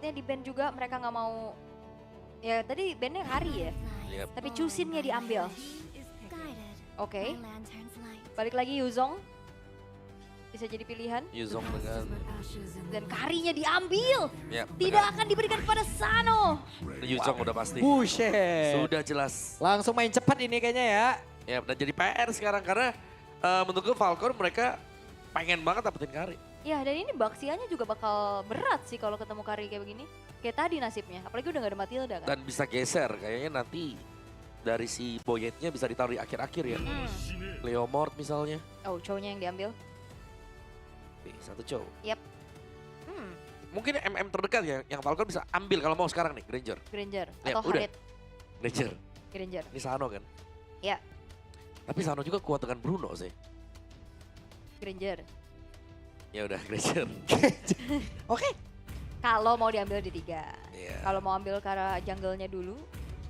Ini di band juga mereka nggak mau. Ya tadi bandnya Kari ya. Yep. Tapi Chusin-nya diambil. Oke. Balik lagi Yuzong. Bisa jadi pilihan. Yuzong dengan Dan Karinya diambil. ya, Tidak akan diberikan kepada Sano. Yuzong udah pasti. Buset. Sudah jelas. Langsung main cepat ini kayaknya ya. Ya, dan jadi PR sekarang karena menurut gue Falcon mereka pengen banget dapetin Kari. Ya dan ini Baxianya juga bakal berat sih kalau ketemu Kari kayak begini. Kayak tadi nasibnya. Apalagi udah gak ada Matilda kan. Dan bisa geser kayaknya nanti dari si Boyetnya bisa ditaruh di akhir-akhir ya. Leo Mort misalnya. Oh cowoknya yang diambil. Nih, satu cowok. Hmm, Mungkin MM terdekat ya yang Falcon bisa ambil kalau mau sekarang nih, Granger. Granger Ya, atau udah. Harit. Granger. Granger. Ini Sano kan? Ya, Tapi Sano juga kuat dengan Bruno sih. Granger. Ya udah Granger. Oke. Kalau mau diambil di 3. Iya. Kalau mau ambil ke arah jungle-nya dulu,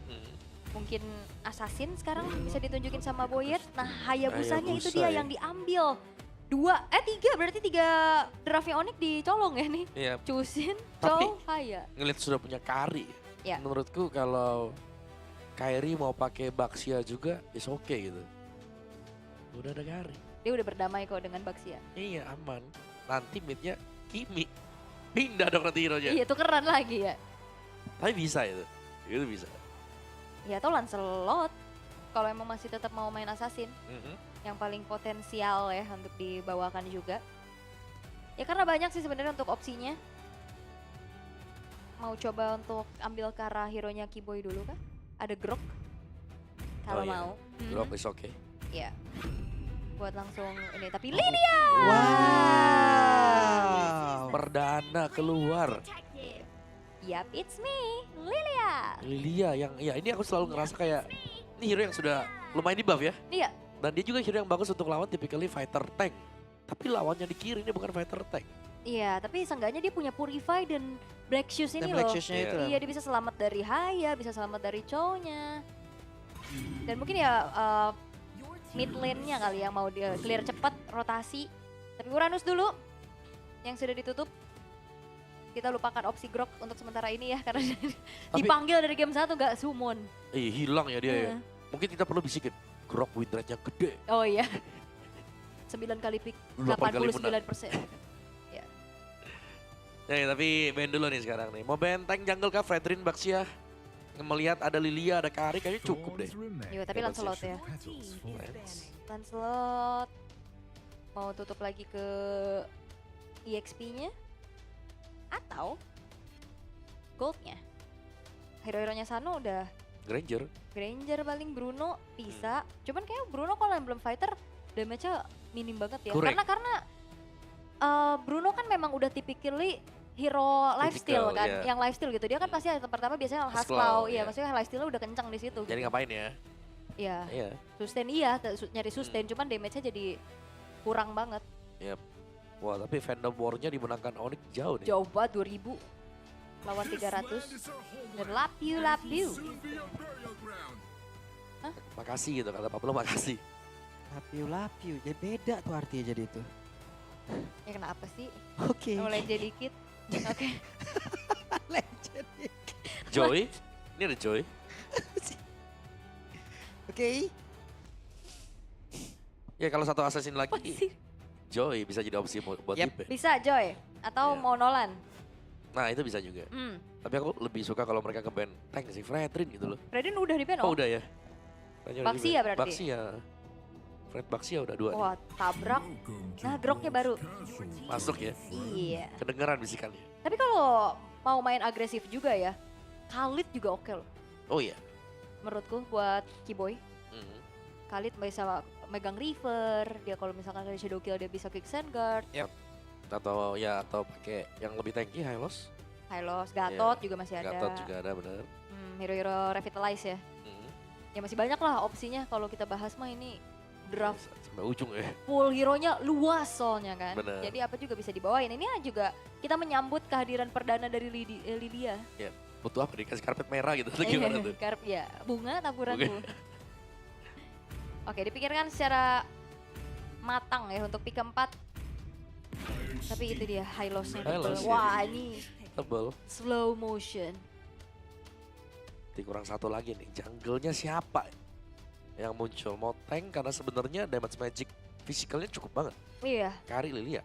Hmm. mungkin Assassin sekarang bisa ditunjukin sama Boyet. Nah, Hayabusanya itu Hayabusa dia ya. yang diambil. 3, berarti 3 draftnya Onyx dicolong ya nih. Iya, Chusin, Tapi- Chow, Haya. ngeliat sudah punya Kari. Ya. Menurutku kalau Kairi mau pakai Baxia juga, is oke gitu. Udah ada Kari. Dia udah berdamai kok dengan Baxia. Iya aman. Nanti midnya Kimi. Pindah dong nanti hero-nya. Iya, tukeran lagi ya. Tapi bisa itu. Itu bisa. Ya, atau Lancelot. Kalau emang masih tetap mau main Assassin. Mhm. Yang paling potensial ya untuk dibawakan juga. Ya karena banyak sih sebenarnya untuk opsinya. Mau coba untuk ambil ke arah hero-nya Kiboy dulu kah? Ada Grok. Kalau Oh, iya. mau. Drop is oke. Iya. Buat langsung ini. Tapi Lydia! Wow. Perdana keluar. Yap, it's me, Lilia. Lilia yang, ya ini aku selalu ngerasa kayak, ini hero yang sudah lumayan di buff ya. Iya, Dan dia juga hero yang bagus untuk lawan typically fighter tank. Tapi lawannya di kiri ini bukan fighter tank. iya. Tapi seenggaknya dia punya Purify dan Black Shoes ini Dan loh. Black Shoes-nya Iya. itu. Iya, dia bisa selamat dari Haya, bisa selamat dari Chow-nya. Dan mungkin ya mid lane-nya kali yang mau dia clear cepat, rotasi. Tapi Uranus dulu yang sudah ditutup. Kita lupakan opsi Grok untuk sementara ini ya, karena dipanggil dari game 1 gak summon. Hilang ya dia ya. Iya. Mungkin kita perlu bisikin, Grok win rate-nya gede. Oh iya. 9 kali pick, 8 kali 89%. Ya, tapi band dulu nih sekarang nih. Mau benteng jungle kah Fredrin Baxia? Melihat ada Lilia, ada Kari, kayaknya cukup deh. Iya, tapi Hebat sih. Lancelot ya. Lancelot mau tutup lagi ke EXP-nya atau Gold-nya. Hero-heronya Sano udah Granger. Granger paling Bruno bisa. Cuman kayak Bruno kalau yang belum fighter damage-nya minim banget ya. Kurang. Karena Bruno kan memang udah typically hero lifesteal Typical, kan. iya. Yang lifesteal gitu. Dia kan pasti item pertama biasanya Husklaw, Husklaw. Iya, iya. maksudnya lifesteal udah kencang di situ. Jadi gitu. ngapain ya? Iya. Iya. Sustain iya, nyari sustain. Cuman damage-nya jadi kurang banget. Wah, tapi Fandom War-nya dimenangkan Onyx jauh nih. Jauh banget 2000 lawan 300. Dan love you. Makasih gitu kata Pablo, makasih. Lapiu. Jadi beda tuh artinya jadi itu. Ya kenapa sih? Oke. Mulai jadi dikit. Oke. Legend. Joy, ini ada Joy. Oke. Ya kalau satu assassin lagi, Apa sih? Joy bisa jadi opsi buat Yep. Ipe. Bisa Joy atau Iya. mau Nolan. Nah itu bisa juga. Tapi aku lebih suka kalau mereka ke band tank sih, Fredrin gitu loh. Fredin udah di ban Oh udah ya? Tanya udah Baxia di band. berarti? Baxia. Fred Baxia udah 2 nih. Wah, tabrak. Nah, Groknya baru. Masuk ya, Iya. kedengeran bisikannya. Tapi kalau mau main agresif juga ya, Khalid juga oke loh. Oh iya. Menurutku buat Kiboy. Mhm. Khalid bisa megang River, dia kalau misalkan ada Shadow Kill dia bisa kick Sandguard, Atau pakai yang lebih tanky, Hylos. Hylos, Gatot juga masih ada. Gatot juga ada bener. Hero-hero Revitalize ya. Mhm. Ya masih banyak lah opsinya kalau kita bahas mah ini draft Sampai ujung ya. pool hero-nya luas soalnya kan. Bener. Jadi apa juga bisa dibawain. Ini juga kita menyambut kehadiran perdana dari Lydia. Butuh apa dikasih karpet merah gitu atau gimana tuh? Ya, bunga taburan Bunga. bunga. Oke, dipikirkan secara matang ya untuk pick keempat. Tapi itu dia high loss-nya. High loss, ya. Wah, ini Tebel. Slow motion. Kurang satu lagi nih, jungle-nya siapa yang muncul? Mau tank karena sebenarnya damage magic physicalnya cukup banget. Iya. Kari Lilia.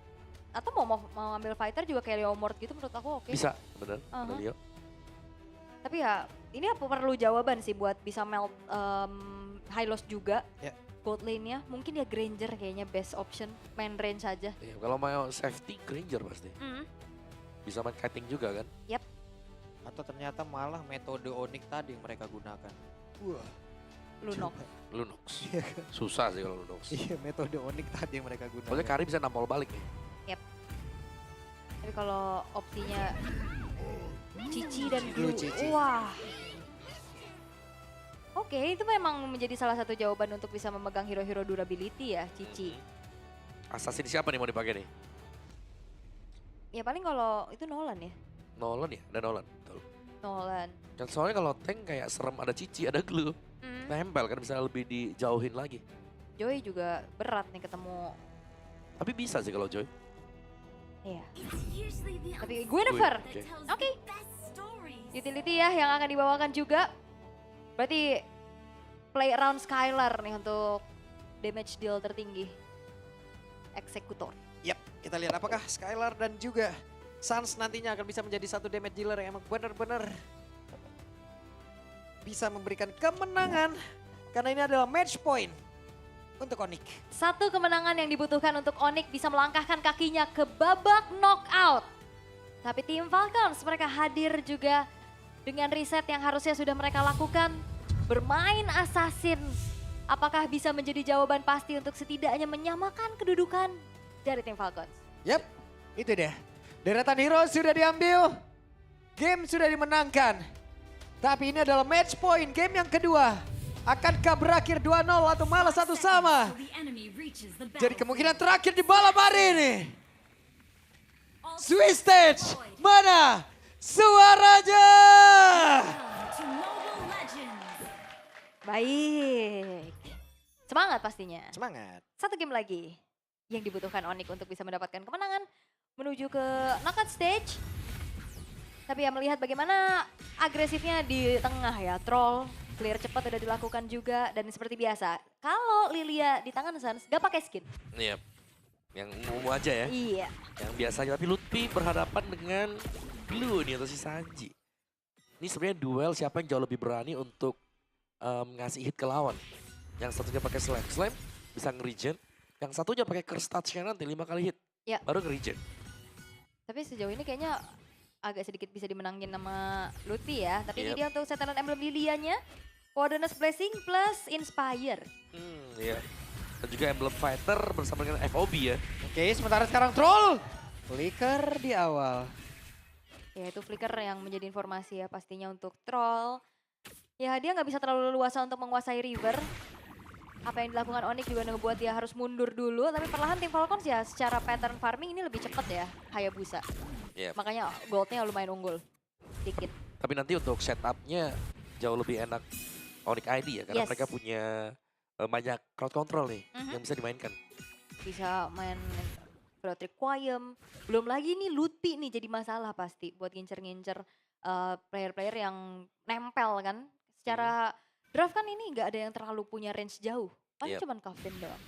Atau mau ambil fighter juga kayak Leomord gitu menurut aku oke. Bisa, bener. Uh-huh. Leo. Tapi ya ini apa perlu jawaban sih buat bisa melt high loss juga. Ya. Gold lane-nya mungkin ya Granger kayaknya best option. Main range aja. Iya, kalau mau safety, Granger pasti. Bisa main kiting juga kan? Atau ternyata malah metode Onyx tadi yang mereka gunakan. Wah. Lunok. Lunox. Iya kan? Susah sih kalau Lunox. Iya, metode Onyx tadi yang mereka gunakan. Soalnya Kari bisa nampol balik nih. Tapi kalau opsinya Cici dan Blue Blue, Cici. wah. Oke, itu memang menjadi salah satu jawaban untuk bisa memegang hero-hero durability ya, Cici. Assassin siapa nih mau dipakai nih? Ya paling kalau itu Nolan ya, Nolan ya? Ada Nolan. Betul. Nolan. Dan soalnya kalau tank kayak serem ada Cici, ada glue. Nempel kan bisa lebih dijauhin lagi. Joy juga berat nih ketemu. Tapi bisa sih kalau Joy. Iya. Tapi Guinevere, Oke. oke. Utility ya yang akan dibawakan juga. Berarti play around Skylar nih untuk damage deal tertinggi. Eksekutor. Yap, kita lihat apakah Skylar dan juga Sans nantinya akan bisa menjadi satu damage dealer yang emang benar-benar bisa memberikan kemenangan. Karena ini adalah match point untuk Onyx. Satu kemenangan yang dibutuhkan untuk Onyx bisa melangkahkan kakinya ke babak knockout. Tapi tim Falcons mereka hadir juga dengan riset yang harusnya sudah mereka lakukan. Bermain assassin. Apakah bisa menjadi jawaban pasti untuk setidaknya menyamakan kedudukan dari tim Falcons? Yap, itu dia. Deretan hero sudah diambil. Game sudah dimenangkan. Tapi ini adalah match point game yang kedua. Akankah berakhir 2-0 atau malah satu sama? Jadi kemungkinan terakhir di balap hari ini. Swiss Stage, mana suaranya? Baik. Semangat pastinya. Semangat. Satu game lagi yang dibutuhkan Onyx untuk bisa mendapatkan kemenangan menuju ke knockout stage. Tapi ya melihat bagaimana agresifnya di tengah ya, troll, clear cepat udah dilakukan juga dan seperti biasa. Kalau Lilia di tangan Sans gak pakai skin. Iya. Yang umum aja ya. Iya. Yang biasanya, tapi Lutfi berhadapan dengan Blue nih atau si Sanji. Ini sebenarnya duel siapa yang jauh lebih berani untuk ngasih hit ke lawan. Yang satunya pakai slam, slam bisa nge-regen. Yang satunya pakai curse touch-nya nanti 5 kali hit, Ya. baru nge-regen. Tapi sejauh ini kayaknya agak sedikit bisa dimenangin sama Lutfi ya. Tapi ini Yep. dia untuk setelan emblem Lilianya. Wilderness Blessing plus Inspire. Iya. Dan juga Emblem Fighter bersama dengan FOB ya. Oke, sementara sekarang troll. Flicker di awal. Ya itu flicker yang menjadi informasi ya pastinya untuk troll. Ya dia nggak bisa terlalu leluasa untuk menguasai river. Apa yang dilakukan Onyx juga ngebuat dia harus mundur dulu. Tapi perlahan tim Falcons ya secara pattern farming ini lebih cepat ya Hayabusa. Yep. Makanya goldnya lumayan unggul. Dikit. Tapi nanti untuk setupnya jauh lebih enak Onyx ID ya. Karena Yes. mereka punya banyak crowd control nih yang bisa dimainkan. Bisa main Blood Requiem. Belum lagi nih Lutfi nih jadi masalah pasti buat ngincer-ngincer player-player yang nempel kan. Secara draft kan ini nggak ada yang terlalu punya range jauh. Paling Yep. cuman Coffin doang.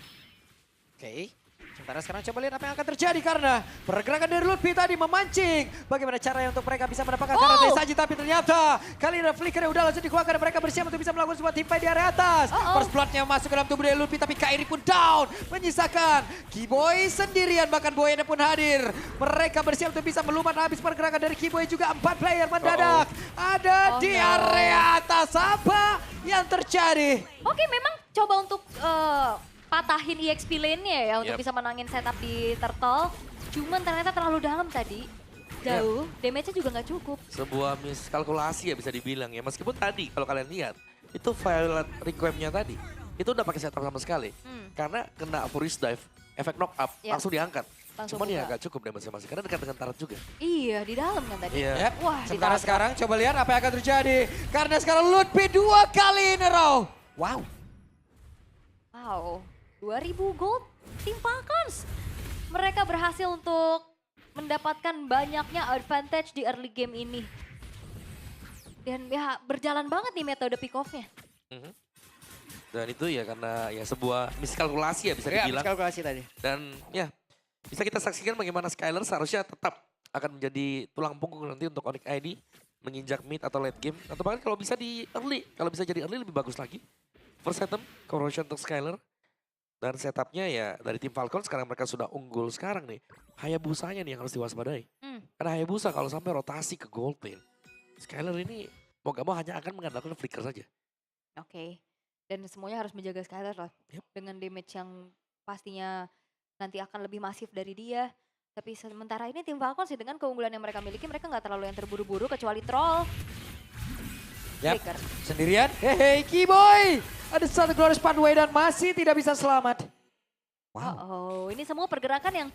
Oke, sementara sekarang coba lihat apa yang akan terjadi karena pergerakan dari Lutfi tadi memancing. Bagaimana caranya untuk mereka bisa mendapatkan karena dari Sanji, tapi ternyata kali ini flicker yang udah langsung dikeluarkan dan mereka bersiap untuk bisa melakukan sebuah teamfight di area atas. First bloodnya masuk ke dalam tubuh dari Lutfi tapi Kairi pun down. Menyisakan Kiboy sendirian, bahkan Boynya pun hadir. Mereka bersiap untuk bisa melumat habis pergerakan dari Kiboy juga 4 player mendadak. Ada di area atas, apa yang terjadi? Oke memang coba untuk patahin EXP lane-nya ya untuk Yep. bisa menangin setup di Turtle. Cuman ternyata terlalu dalam tadi. Jauh, damage-nya juga nggak cukup. Sebuah miskalkulasi ya bisa dibilang ya. Meskipun tadi kalau kalian lihat itu Violet Requiem-nya tadi itu udah pakai setup sama sekali. Karena kena Furious Dive, efek knock up Yep. langsung diangkat. Langsung Cuman ya buka. gak cukup damage masih karena dekat dengan Tarat juga. Iya di dalam kan tadi. Iya. Yep. Wah, Sementara ditabrak. sekarang coba lihat apa yang akan terjadi. Karena sekarang Lutfi 2 kali in a row. Wow. Wow, 2000 gold tim Falcons. Mereka berhasil untuk mendapatkan banyaknya advantage di early game ini. Dan ya berjalan banget nih metode pick off-nya. Mhm. Dan itu ya karena ya sebuah miskalkulasi ya bisa Ya, dibilang. kalkulasi tadi. Dan ya bisa kita saksikan bagaimana Skylar seharusnya tetap akan menjadi tulang punggung nanti untuk Onyx ID menginjak mid atau late game. Atau bahkan kalau bisa di early, kalau bisa jadi early lebih bagus lagi. First item, corrosion untuk Skylar. Dan setupnya ya dari tim Falcon sekarang mereka sudah unggul sekarang nih. Hayabusanya nih yang harus diwaspadai. Karena Hayabusa kalau sampai rotasi ke gold lane, Skylar ini mau gak mau hanya akan mengandalkan flicker saja. Oke. Dan semuanya harus menjaga Skylar lah. Yep. Dengan damage yang pastinya nanti akan lebih masif dari dia. Tapi sementara ini tim Falcon sih dengan keunggulan yang mereka miliki, mereka nggak terlalu yang terburu-buru kecuali troll. Yap, Flicker. sendirian. Hehe, Kiboy. Ada satu glorious pathway dan masih tidak bisa selamat. Wow. Oh, ini semua pergerakan yang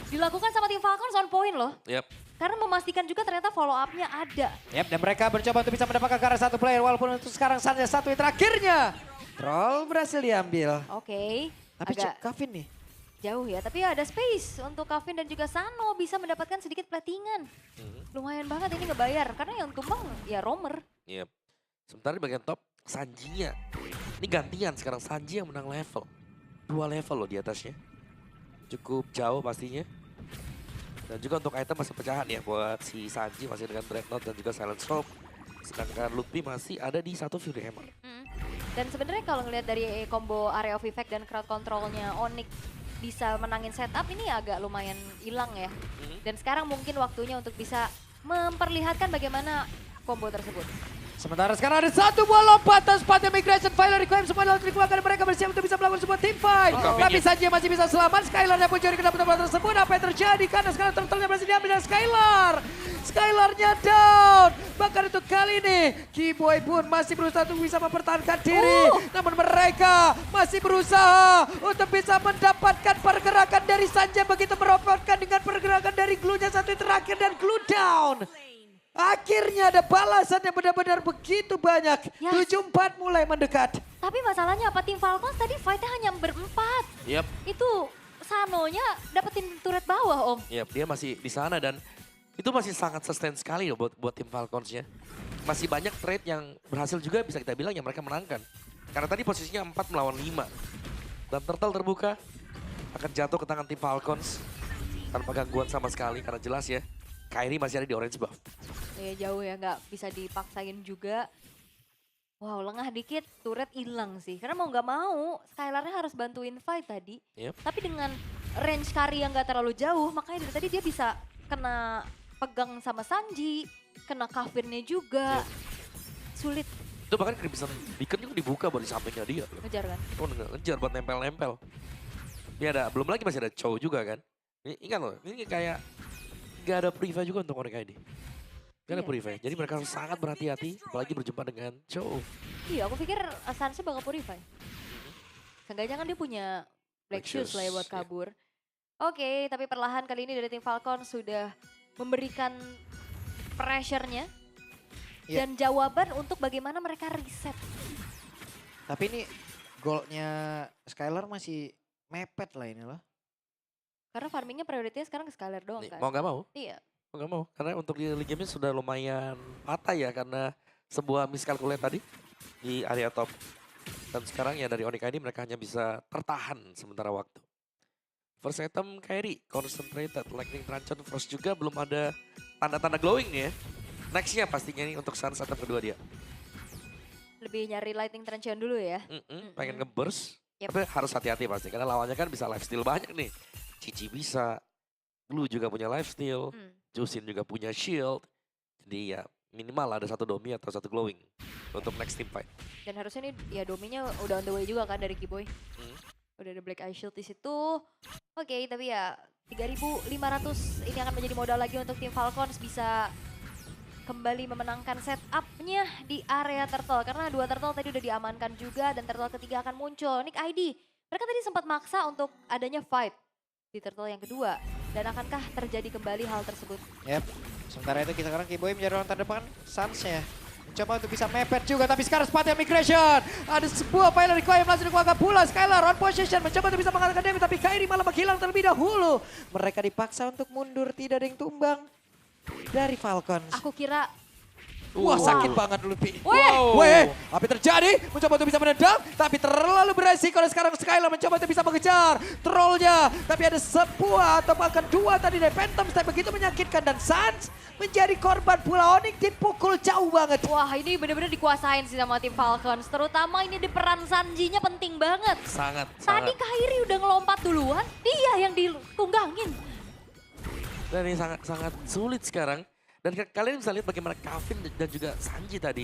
dilakukan sama tim Falcon on point loh. Yap. Karena memastikan juga ternyata follow up-nya ada. Yap, dan mereka mencoba untuk bisa mendapatkan ke arah satu player. Walaupun untuk sekarang saja satu hit terakhirnya. Troll berhasil diambil. Oke, Tapi agak Kavin nih. jauh ya. Tapi ada space untuk Kavin dan juga Sano bisa mendapatkan sedikit platingan. Lumayan banget ini ngebayar. Karena yang tumbang ya roamer. Yep. Sementara di bagian top, Sanji-nya. Ini gantian sekarang, Sanji yang menang level. 2 level loh di atasnya. Cukup jauh pastinya. Dan juga untuk item masih pecahan ya buat si Sanji masih dengan Dreadnought dan juga Silent Storm. Sedangkan Lutfi masih ada di satu Fury Hammer. Dan sebenarnya kalau ngelihat dari combo area of effect dan crowd controlnya Onyx bisa menangin setup ini agak lumayan hilang ya. Dan sekarang mungkin waktunya untuk bisa memperlihatkan bagaimana combo tersebut. Sementara sekarang ada satu buah lompatan sepatu migration Violet requiem semua dalam dikeluarkan mereka bersiap untuk bisa melakukan sebuah team fight. Tapi Sanji masih bisa selamat. Skylar yang pun jadi kena bola tersebut. Apa yang terjadi? Karena sekarang turtle-nya berhasil diambil dari Skylar. Skylarnya down. Bahkan untuk kali ini Kiboy pun masih berusaha untuk bisa mempertahankan diri. Namun mereka masih berusaha untuk bisa mendapatkan pergerakan dari Sanji yang begitu merobotkan dengan pergerakan dari glue-nya satu terakhir dan glue down. Akhirnya ada balasan yang benar-benar begitu banyak. Yes. 7-4 mulai mendekat. Tapi masalahnya apa tim Falcons tadi fightnya hanya berempat. Yep. Itu Sanonya dapetin turret bawah om. Yep, dia masih di sana dan itu masih sangat sustain sekali loh buat tim Falcons-nya. Masih banyak trade yang berhasil juga bisa kita bilang yang mereka menangkan. Karena tadi posisinya 4 melawan 5. Dan turtle terbuka akan jatuh ke tangan tim Falcons tanpa gangguan sama sekali karena jelas ya. Kairi masih ada di orange buff. Ya jauh ya, nggak bisa dipaksain juga. Wow, lengah dikit, turret hilang sih. Karena mau nggak mau, Skylarnya harus bantuin fight tadi. Yep. Tapi dengan range carry yang nggak terlalu jauh, makanya dari tadi dia bisa kena pegang sama Sanji, kena Kavinnya juga. Sulit Itu bahkan Crimson Beacon juga dibuka buat di sampingnya dia. ngejar kan. Oh, ngejar buat nempel-nempel. Ini ada, belum lagi masih ada Chow juga kan. Ini ingat loh, ini kayak gak ada Purify juga untuk Onyx ID. Gak ada Iya. Purify, jadi mereka harus sangat berhati-hati apalagi berjumpa dengan Chow. Iya, aku pikir Sansa bakal purify. Seenggaknya kan dia punya Black Shoes lah ya buat Iya. kabur. Oke, tapi perlahan kali ini dari tim Falcon sudah memberikan pressure-nya. Iya. Dan jawaban untuk bagaimana mereka reset. Tapi ini goalnya Skylar masih mepet lah ini loh. Karena farmingnya prioritasnya sekarang ke Skylar doang Nih, kan. mau gak mau? Iya. Mau gak mau? Karena untuk di early game-nya sudah lumayan patah ya karena sebuah miscalculate tadi di area top. Dan sekarang ya dari Onyx ID mereka hanya bisa tertahan sementara waktu. First item Kairi, concentrated, lightning truncheon, frost juga belum ada tanda-tanda glowing nih ya. Nextnya pastinya nih untuk Sans item kedua dia. Lebih nyari lightning truncheon dulu ya. Pengen nge-burst, Yep. tapi harus hati-hati pasti karena lawannya kan bisa lifesteal banyak nih. Cici bisa, Blue juga punya lifesteal, Jusin juga punya shield. Jadi ya minimal ada satu domi atau satu glowing untuk next team fight. Dan harusnya nih ya dominya udah on the way juga kan dari Kiboy. Udah ada Black Eye Shield di situ. Oke, tapi ya 3.500 ini akan menjadi modal lagi untuk tim Falcons bisa kembali memenangkan setup-nya di area turtle. Karena 2 turtle tadi udah diamankan juga dan turtle ketiga akan muncul. Nick ID, mereka tadi sempat maksa untuk adanya fight di turtle yang kedua. Dan akankah terjadi kembali hal tersebut? Yep. Sementara itu kita sekarang Kiboy menjadi orang terdepan Sans ya. Coba untuk bisa mepet juga, tapi sekarang sepatnya migration. Ada sebuah pilot require yang langsung dikeluarkan pula. Skylar on position, mencoba untuk bisa mengalahkan Demi, tapi Kairi malah menghilang terlebih dahulu. Mereka dipaksa untuk mundur, tidak ada yang tumbang dari Falcons. Aku kira Wah, Wow. sakit banget Lutfi. Wow. Weh, apa yang terjadi? Mencoba untuk bisa menendang, tapi terlalu beresiko. Dan sekarang Skylar mencoba untuk bisa mengejar trollnya. Tapi ada sebuah atau bahkan dua tadi dari Phantom Step begitu menyakitkan. Dan Sans menjadi korban pula. Onyx dipukul jauh banget. wah ini bener-bener dikuasain sih sama tim Falcons. Terutama ini di peran Sanji-nya penting banget. Sangat, Tadi sangat. Kairi udah ngelompat duluan, dia yang ditunggangin. Dan ini sangat sulit sekarang. Dan kalian bisa lihat bagaimana Kevin dan juga Sanji tadi.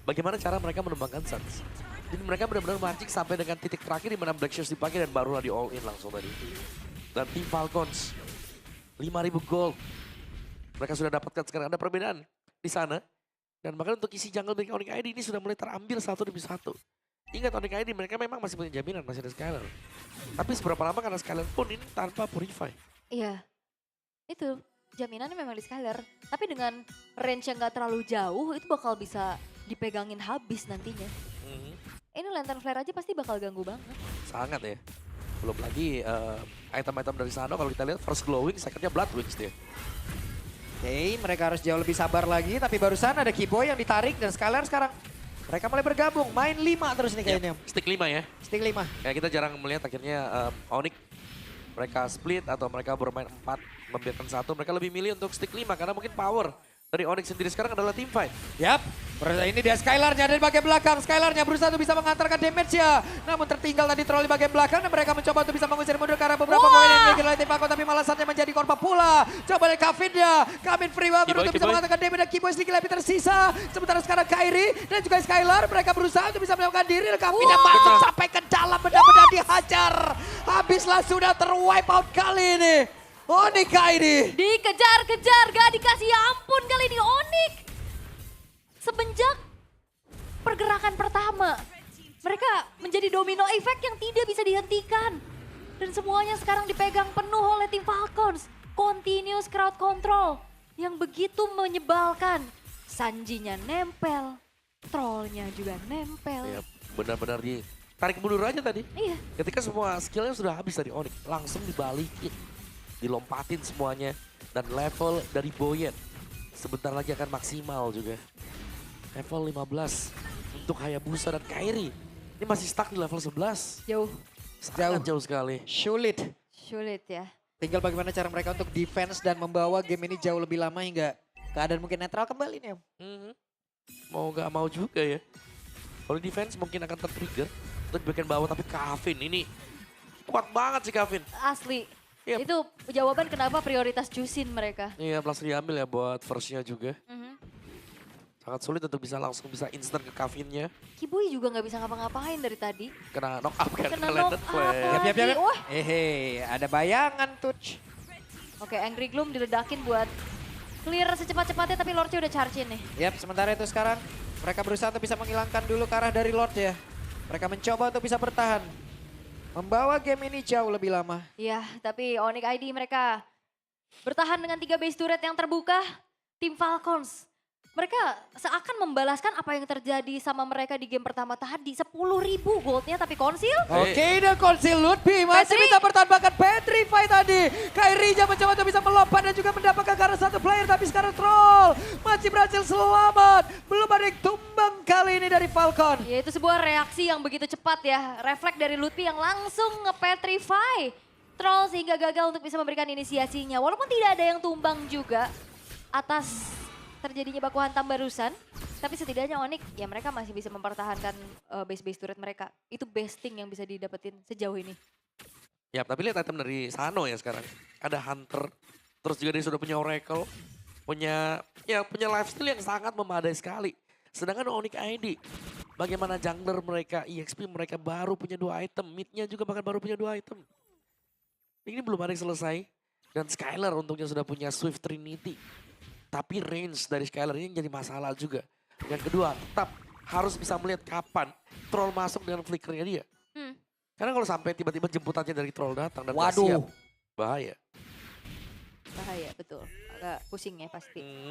Bagaimana cara mereka menembangkan Suns. Jadi mereka benar-benar mancing sampai dengan titik terakhir di mana Black Shoes dipakai dan barulah di all in langsung tadi. Dan tim Falcons 5.000 gold. Mereka sudah dapatkan sekarang, ada perbedaan di sana. Dan bahkan untuk isi jungle milik Onyx ID ini sudah mulai terambil satu demi satu. Ingat Onyx ID mereka memang masih punya jaminan, masih ada Skylar. Tapi seberapa lama karena Skylar pun ini tanpa Purify. Iya, itu jaminannya memang di Skylar. Tapi dengan range yang gak terlalu jauh, itu bakal bisa dipegangin habis nantinya. Mhm. Ini lantern flare aja pasti bakal ganggu banget. Sangat ya. Belum lagi item-item dari sana kalau kita lihat first glowing, secondnya blood wings dia. Oke, mereka harus jauh lebih sabar lagi. Tapi barusan ada Kiboy yang ditarik dan Skylar sekarang mereka mulai bergabung. Main 5 terus nih kayaknya. Stick 5 ya. Stick 5. Kayak kita jarang melihat akhirnya Onyx mereka split atau mereka bermain 4 membiarkan 1. Mereka lebih milih untuk stick 5 karena mungkin power dari Onyx sendiri sekarang adalah team fight. Yap, ini dia Skylarnya dari bagian belakang. Skylarnya berusaha untuk bisa mengantarkan damage-nya. Namun tertinggal tadi troll di bagian belakang dan mereka mencoba untuk bisa mengusir mundur karena beberapa pemain yang dimiliki oleh tim Falcon. Tapi malah saatnya menjadi korban pula. Coba dari Kevin-nya. Kevin free banget untuk bisa mengantarkan damage dan Kiboy sedikit lebih tersisa. Sementara sekarang Kairi dan juga Skylar mereka berusaha untuk bisa menyelamatkan diri. Dan Kevin yang masuk sampai ke dalam benar-benar dihajar. Habislah sudah terwipe out kali ini. Onyx ID. Dikejar-kejar, gak dikasih ampun kali ini Onyx. Semenjak pergerakan pertama, mereka menjadi domino effect yang tidak bisa dihentikan. Dan semuanya sekarang dipegang penuh oleh tim Falcons. Continuous crowd control yang begitu menyebalkan. Sanjinya nempel, trollnya juga nempel. Ya, benar-benar ditarik mundur aja tadi. Iya, Ketika semua skillnya sudah habis dari Onyx, langsung dibalikin. Dilompatin semuanya. Dan level dari Boyen sebentar lagi akan maksimal juga. Level 15 untuk Hayabusa dan Kairi. Ini masih stuck di level 11. jauh, Sangat jauh sekali. Sulit. sulit ya. Tinggal bagaimana cara mereka untuk defense dan membawa game ini jauh lebih lama hingga keadaan mungkin netral kembali nih. Mhm. Mau gak mau juga ya. Kalau defense mungkin akan tertrigger untuk bagian bawah. Tapi Kevin ini kuat banget sih Kevin. Asli. Yep. Itu jawaban kenapa prioritas Jusin mereka. Iya, langsung diambil ya buat first-nya juga. Mhm. Sangat sulit untuk langsung bisa instant ke Kevinnya. Kiboy juga nggak bisa ngapa-ngapain dari tadi. Kena knock up kan, Kena kena landed knock up flare. lagi. Wah. Ada bayangan touch. Oke, Angry Gloom diledakin buat clear secepat-cepatnya tapi Lordnya udah charge nih. Yap, sementara itu sekarang mereka berusaha untuk bisa menghilangkan dulu ke arah dari Lord ya. Mereka mencoba untuk bisa bertahan. Membawa game ini jauh lebih lama. Iya, tapi Onyx ID mereka bertahan dengan 3 base turret yang terbuka. Tim Falcons. Mereka seakan membalaskan apa yang terjadi sama mereka di game pertama tadi. 10.000 goldnya tapi konsil. Oke, dan Konsil Lutfi masih Petri. bisa bertahan bahkan Petrify tadi. Kairi mencoba untuk bisa melompat dan juga mendapatkan ke arah satu player. Tapi sekarang Troll masih berhasil selamat. Belum ada yang tumbang kali ini dari Falcon. Ya itu sebuah reaksi yang begitu cepat ya. Refleks dari Lutfi yang langsung nge-petrify Troll sehingga gagal untuk bisa memberikan inisiasinya. Walaupun tidak ada yang tumbang juga atas terjadinya baku hantam barusan. Tapi setidaknya Onyx ya mereka masih bisa mempertahankan base-base turret mereka. Itu besting yang bisa didapetin sejauh ini. Ya, tapi lihat item dari Sano ya sekarang. Ada Hunter, terus juga dia sudah punya Oracle. Punya lifesteal yang sangat memadai sekali. Sedangkan Onyx ID, bagaimana jungler mereka, EXP mereka baru punya 2 item. Midnya juga bahkan baru punya 2 item. Ini belum ada yang selesai. Dan Skylar untungnya sudah punya Swift Trinity. Tapi range dari Skylar ini jadi masalah juga. Yang kedua, tetap harus bisa melihat kapan troll masuk dengan flickernya dia. Karena kalau sampai tiba-tiba jemputannya dari troll datang dan nggak siap, bahaya. Bahaya betul. Agak pusing ya pasti.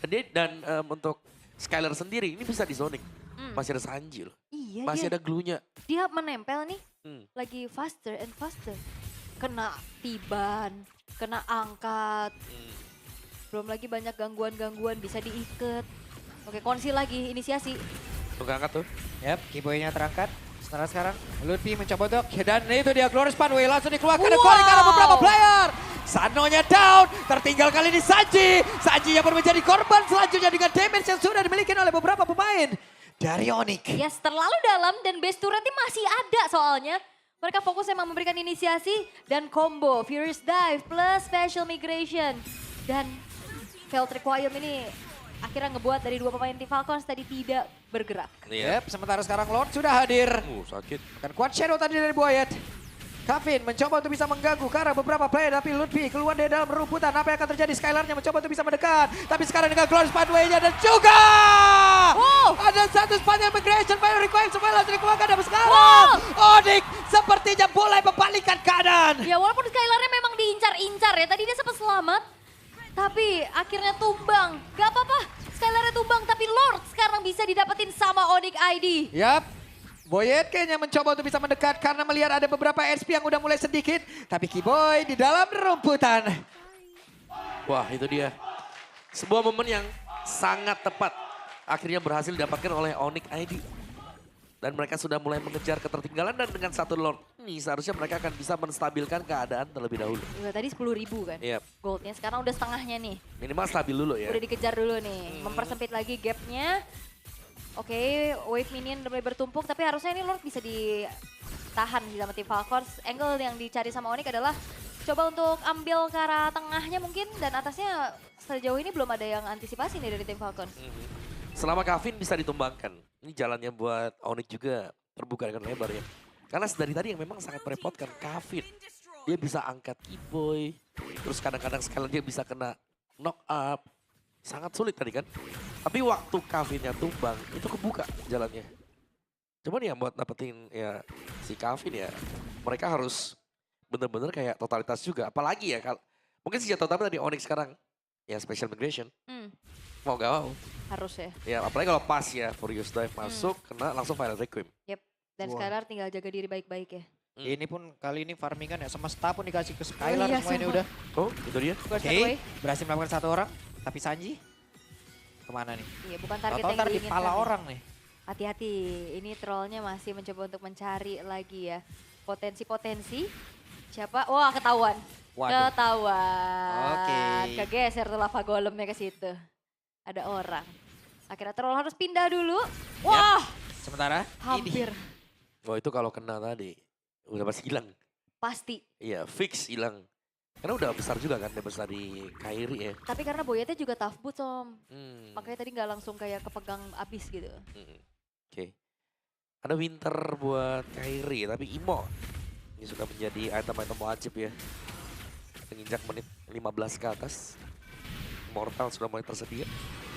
Dan untuk Skylar sendiri ini bisa di zoning. Hmm. Masih ada Sanji loh. Iya, Masih ada glue-nya. dia menempel nih. Hmm. Lagi faster and faster. Kena tiban, kena angkat. Hmm. Belum lagi banyak gangguan-gangguan bisa diikat. Oke, konsil lagi, inisiasi. Tuh angkat tuh. Yap, Kiboy-nya terangkat. Sementara sekarang Lutfi mencoba untuk dan itu dia Glorious Pathway langsung dikeluarkan dan Corey karena beberapa player. Sanonya down, tertinggal kali ini Sanji. Sanji yang baru menjadi korban selanjutnya dengan damage yang sudah dimiliki oleh beberapa pemain dari Onyx. Yes, terlalu dalam dan base turretnya masih ada soalnya. Mereka fokus emang memberikan inisiasi dan combo. Furious Dive plus Special Migration. Dan Failed Requiem ini akhirnya ngebuat dari dua pemain Team Falcons tadi tidak bergerak. Iya. Yep, sementara sekarang Lord sudah hadir. Sakit. Dan kuat shadow tadi dari Boyet. Kevin mencoba untuk bisa mengganggu karena beberapa player tapi Lutfi keluar dari dalam rumputan. Apa yang akan terjadi? Skylarnya mencoba untuk bisa mendekat. Tapi sekarang dengan Glorious Pathway-nya dan juga ada satu spot yang migration fire require supaya langsung dikeluarkan dan sekarang Onyx sepertinya mulai membalikan keadaan. Ya walaupun Skylarnya memang diincar-incar ya. Tadi dia sempat selamat. Tapi akhirnya tumbang. Gak apa-apa. Skylarnya tumbang tapi Lord sekarang bisa didapetin sama Onyx ID. Yap. Boyet kayaknya mencoba untuk bisa mendekat karena melihat ada beberapa SP yang udah mulai sedikit. Tapi Kiboy di dalam rumputan. Wah itu dia. Sebuah momen yang sangat tepat. Akhirnya berhasil didapatkan oleh Onyx ID. Dan mereka sudah mulai mengejar ketertinggalan dan dengan satu Lord ini seharusnya mereka akan bisa menstabilkan keadaan terlebih dahulu. Juga tadi 10.000 kan Iya, goldnya. Sekarang udah setengahnya nih. minimal stabil dulu ya. Udah dikejar dulu nih. Mempersempit lagi gapnya. Oke, wave minion udah mulai bertumpuk. Tapi harusnya ini Lord bisa ditahan sih sama tim Falcons. Angle yang dicari sama Onyx adalah coba untuk ambil ke arah tengahnya mungkin. Dan atasnya sejauh ini belum ada yang antisipasi nih dari tim Falcons. Selama Kevin bisa ditumbangkan, ini jalannya buat Onyx juga terbuka dengan lebar ya. Karena dari tadi yang memang sangat merepotkan Kevin. Dia bisa angkat Kiboy, terus kadang-kadang sekali dia bisa kena knock up. Sangat sulit tadi kan. Tapi waktu Kevinnya tumbang, itu kebuka jalannya. Cuman ya buat dapetin ya si Kevin ya, mereka harus bener-bener kayak totalitas juga. Apalagi ya, mungkin senjata utama tadi Onyx sekarang, ya special migration. Mau gak mau. Harus ya. Ya apalagi kalau pas ya Furious Dive masuk, kena langsung Final Requiem. Dan Wah. Skylar tinggal jaga diri baik-baik ya. Ini pun kali ini farmingan ya semesta pun dikasih ke Skylar iya, semua ini semua. udah. Oh itu dia. First Oke, away. berhasil melakukan satu orang. Tapi Sanji kemana nih? Iya, bukan target Tahu-tahu yang ntar di diinginkan. pala nih. orang nih. Hati-hati, ini trollnya masih mencoba untuk mencari lagi ya. Potensi-potensi. Siapa? Wah, ketahuan. Waduh. Ketahuan. Oke. Kegeser tuh lava golemnya ke situ. Ada orang. Akhirnya troll harus pindah dulu. Wah, Sementara hampir. Oh itu kalau kena tadi, udah pasti hilang. Pasti. Iya fix hilang. Karena udah besar juga kan, besar di Kairi ya. Tapi karena Boyetnya juga tough boots, Om. Makanya Makanya tadi nggak langsung kayak kepegang abis gitu. Oke. Ada Winter buat Kairi, tapi Imo. Ini sudah menjadi item-item wajib ya. Menginjak menit 15 ke atas. Mortal sudah mulai tersedia.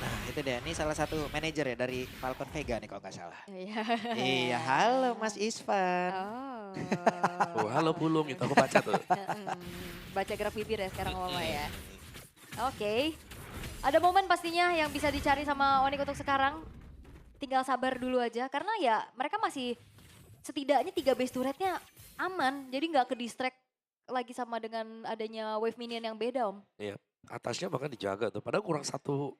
Nah itu dia, ini salah satu manajer ya dari Falcon Vega nih kalau nggak salah. Iya. Iya, halo Mas Isvan. Oh. Oh halo Pulung, itu aku baca tuh. Baca gerak bibir ya sekarang Mama ya. Oke. Ada momen pastinya yang bisa dicari sama Onyx untuk sekarang. Tinggal sabar dulu aja karena ya mereka masih setidaknya 3 base turretnya aman. Jadi nggak ke distract lagi sama dengan adanya wave minion yang beda, Om. Iya. Atasnya bahkan dijaga tuh. Padahal kurang 2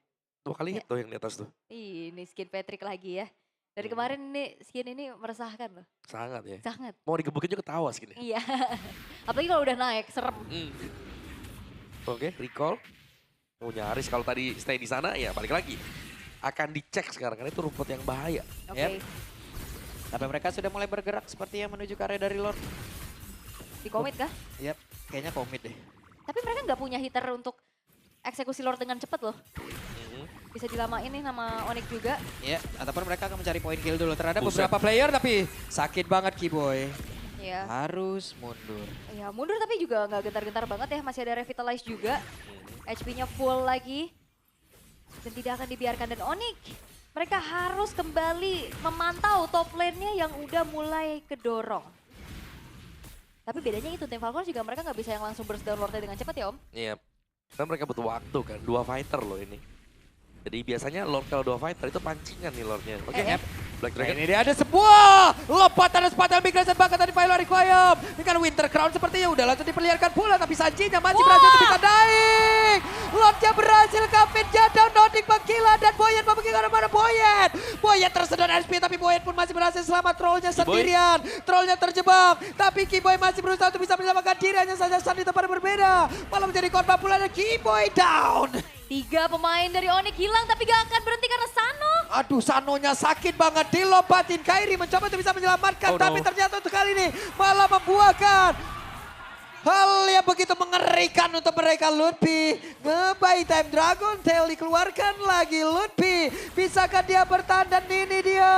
kali hit tuh yang di atas tuh. Ini skin Patrick lagi ya. Dari kemarin ini skin ini meresahkan loh. Sangat ya. Sangat. Mau digebukin juga ketawa segini. Iya. Apalagi kalau udah naik, serem. Oke, recall. Oh nyaris kalau tadi stay di sana ya balik lagi. Akan dicek sekarang karena itu rumput yang bahaya. Oke. Yep. Tapi mereka sudah mulai bergerak sepertinya menuju ke area dari Lord. Di komit kah? Yap, kayaknya komit deh. Tapi mereka nggak punya hitter untuk eksekusi Lord dengan cepat loh. Bisa dilamain nih sama Onyx juga. Ya, ataupun mereka akan mencari poin kill dulu terhadap Buset. beberapa player tapi sakit banget Kiboy. Iya. Harus mundur. Ya mundur tapi juga nggak gentar-gentar banget ya. Masih ada revitalize juga. HP-nya full lagi. Dan tidak akan dibiarkan. Dan Onyx, mereka harus kembali memantau top lane-nya yang udah mulai kedorong. Tapi bedanya itu, tim Falcons juga mereka nggak bisa yang langsung burst down Lord-nya dengan cepat ya Om. Iya. Karena mereka butuh waktu kan. 2 fighter loh ini. Jadi biasanya Lord kalau 2 fighter itu pancingan nih Lordnya. Oke, Black Nah, Dragon. ini dia ada sebuah lompatan dan sepatan migration bahkan tadi Philo requiem. Dengan Winter Crown sepertinya udah langsung diperlihatkan pula. Tapi Sanjinya masih berhasil untuk bisa naik. Lordnya berhasil, Kevin jatuh, Nordic Bakila dan Boyen pergi ke mana Boyen. Boyen tersedot SP tapi Boyen pun masih berhasil selamat. Trollnya sendirian. Trollnya terjebak. Tapi Kiboy masih berusaha untuk bisa menyelamatkan diri. Hanya saja San di tempat yang berbeda. Malah menjadi korban pula dan Kiboy down. 3 pemain dari Onyx hilang tapi gak akan berhenti karena Sano. Aduh, Sanonya sakit banget dilompatin. Kairi mencoba untuk bisa menyelamatkan. Oh, tapi no. ternyata untuk kali ini malah membuahkan hal yang begitu mengerikan untuk mereka. Lutfi nge-buy time, Dragon Tail dikeluarkan lagi. Lutfi bisakah dia bertahan dan ini dia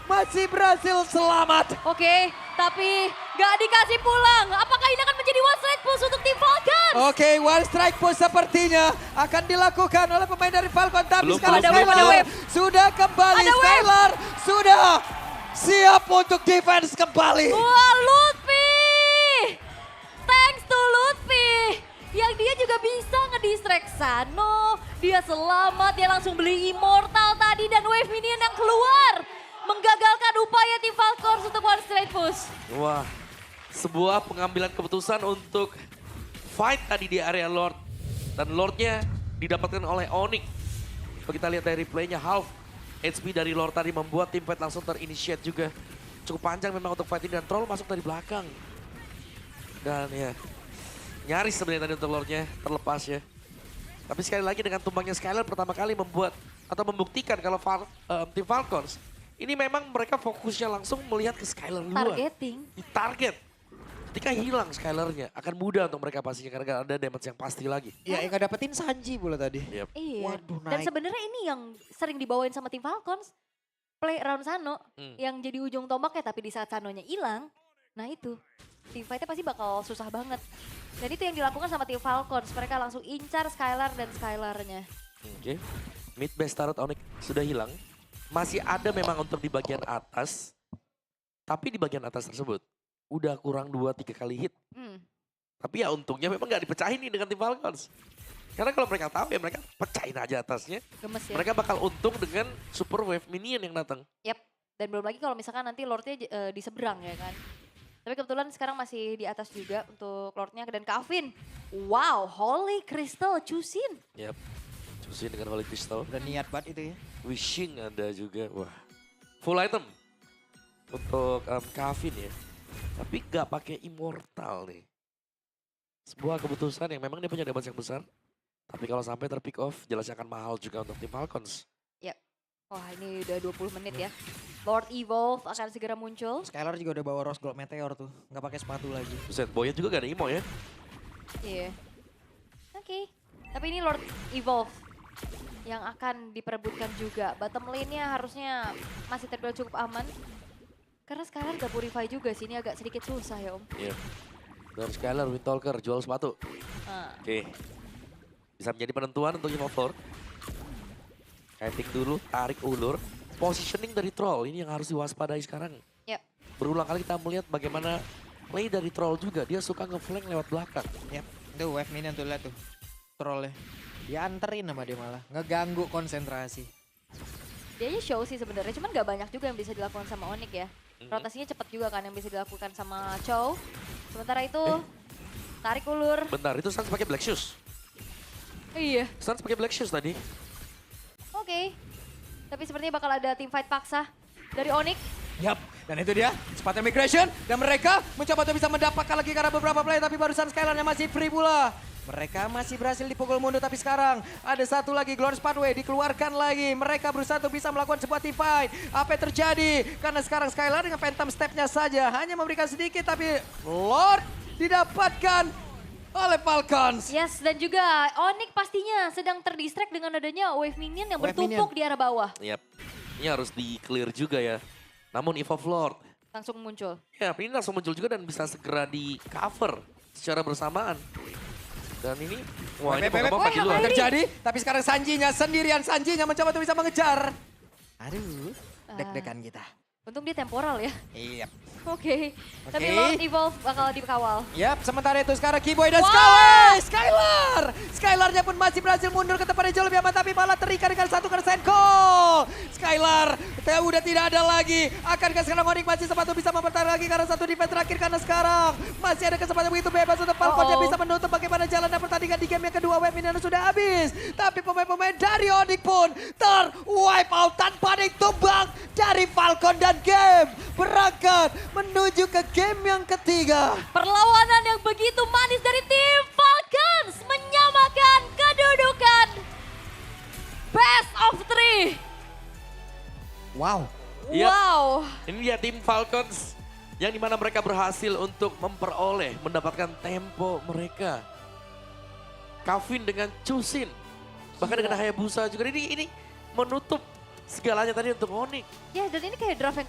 masih berhasil selamat. Oke, tapi gak dikasih pulang. Apakah ini akan menjadi one strike push untuk tim Falcon? Oke, one strike push sepertinya akan dilakukan oleh pemain dari Falcon. Tapi Belum, sekarang ada wave, ada Skylar wave. sudah kembali. Ada wave. Skylar sudah siap untuk defense kembali. Wah, Lutfi! Thanks to Lutfi! Yang dia juga bisa ngedistract Sano. Dia selamat, dia langsung beli Immortal tadi dan wave minion yang keluar. Menggagalkan upaya tim Falcons untuk one straight push. Wah, sebuah pengambilan keputusan untuk fight tadi di area Lord. Dan Lordnya didapatkan oleh Onyx. Kalau kita lihat dari replaynya, half HP dari Lord tadi membuat tim fight langsung terinitiate juga. Cukup panjang memang untuk fight ini dan Troll masuk dari belakang. Dan ya, nyaris sebenarnya tadi untuk Lordnya terlepas ya. Tapi sekali lagi dengan tumbangnya Skylar pertama kali membuat atau membuktikan kalau tim Falcons ini memang mereka fokusnya langsung melihat ke Skylar duluan. Targeting. Di target. Ketika hilang Skylarnya akan mudah untuk mereka pastinya karena gak ada damage yang pasti lagi. Ya, yang gak dapetin Sanji pula tadi. Yep. Iya. Waduh, Dan naik. sebenarnya ini yang sering dibawain sama tim Falcons. Play around Sano yang jadi ujung tombaknya tapi di saat Sanonya hilang, nah itu tim fightnya pasti bakal susah banget. Dan itu yang dilakukan sama tim Falcons. Mereka langsung incar Skylar dan Skylarnya. Oke. Mid base turret Onyx sudah hilang. Masih ada memang untuk di bagian atas. Tapi di bagian atas tersebut udah kurang 2-3 kali hit. Tapi ya untungnya memang gak dipecahin nih dengan tim Falcons. Karena kalau mereka tahu ya mereka pecahin aja atasnya. Gemes ya. Mereka bakal untung dengan super wave minion yang datang. Yap. Dan belum lagi kalau misalkan nanti Lordnya di seberang ya kan. Tapi kebetulan sekarang masih di atas juga untuk Lordnya dan Kavin. Wow, Holy Crystal Chusin. Yap. Cusin dengan Holy Crystal. Udah niat banget itu ya. Wishing ada juga. Wah. Full item. Untuk Kavin ya. Tapi gak pakai Immortal nih. Sebuah keputusan yang memang dia punya damage yang besar. Tapi kalau sampai terpick off, jelasnya akan mahal juga untuk tim Falcons. Wah ini udah 20 menit ya. Lord Evolve akan segera muncul. Skylar juga udah bawa Rose Gold Meteor tuh. Gak pakai sepatu lagi. Buset, Boyan juga gak ada imo ya. Iya. Oke. Tapi ini Lord Evolve yang akan diperebutkan juga. Bottom lane-nya harusnya masih terbilang cukup aman. Karena sekarang gak purify juga sih, ini agak sedikit susah ya Om. Iya. Dan Skylar, Windtalker, jual sepatu. Nah, Oke. Bisa menjadi penentuan untuk Game of Lord. Kiting dulu, tarik ulur. Positioning dari Troll, ini yang harus diwaspadai sekarang. Yap. Berulang kali kita melihat bagaimana play dari Troll juga. Dia suka nge-flank lewat belakang. Yap, itu wave minion tuh lihat tuh. Trollnya. Dia anterin sama dia malah. Ngeganggu konsentrasi. dia aja show sih sebenarnya, cuman gak banyak juga yang bisa dilakukan sama Onyx ya. Rotasinya cepat juga kan yang bisa dilakukan sama Chow. Sementara itu tarik ulur. Bentar, itu Sans pakai Black Shoes. Iya. Sans pakai Black Shoes tadi. Oke. Tapi sepertinya bakal ada team fight paksa dari Onyx. Yap, dan itu dia sepatu migration. Dan mereka mencoba untuk bisa mendapatkan lagi karena beberapa play. Tapi barusan Skylar yang masih free pula. Mereka masih berhasil dipukul mundur, tapi sekarang ada satu lagi Glorious Pathway dikeluarkan lagi. Mereka berusaha untuk bisa melakukan sebuah team fight. Apa yang terjadi? Karena sekarang Skylar dengan Phantom Step-nya saja hanya memberikan sedikit, tapi Lord didapatkan oleh Falcons. Yes, dan juga Onyx pastinya sedang terdistract dengan adanya wave minion yang Wave bertumpuk minion. di arah bawah. Yap. Ini harus di-clear juga ya. Namun Evolve Lord, Langsung muncul. ya ini langsung muncul juga dan bisa segera di-cover secara bersamaan. Dan ini, wah ini Pokemon makin luar. Terjadi, tapi sekarang Sanjinya sendirian. Sanjinya mencoba untuk bisa mengejar. Aduh, deg-degan kita. Untung dia temporal ya. Iya. Oke. Tapi Oke. Lord Evolve bakal dikawal. Yap, sementara itu sekarang Kiboy dan Wow. Skylar. Skylarnya pun masih berhasil mundur ke tempat yang jauh lebih aman, tapi malah terikat dengan satu kersen call. Skylar udah tidak ada lagi. Akankah sekarang Onyx masih sempat bisa mempertahankan lagi karena satu defense terakhir, karena sekarang masih ada kesempatan begitu bebas untuk Falcon yang bisa menutup bagaimana jalan dan pertandingan di game yang kedua. Wave ini sudah habis. Tapi pemain-pemain dari Onyx pun wipe out tanpa ada yang tumbang dari Falcon, dan game berangkat menuju ke game yang ketiga. Perlawanan yang begitu manis dari tim Falcons menyamakan kedudukan best of 3. Wow. Yap. Wow. Ini dia tim Falcons yang dimana mereka berhasil untuk mendapatkan tempo mereka. Kavin dengan Chusin, bahkan dengan Hayabusa juga ini menutup segalanya tadi untuk Onyx. Ya dan ini kayak draft yang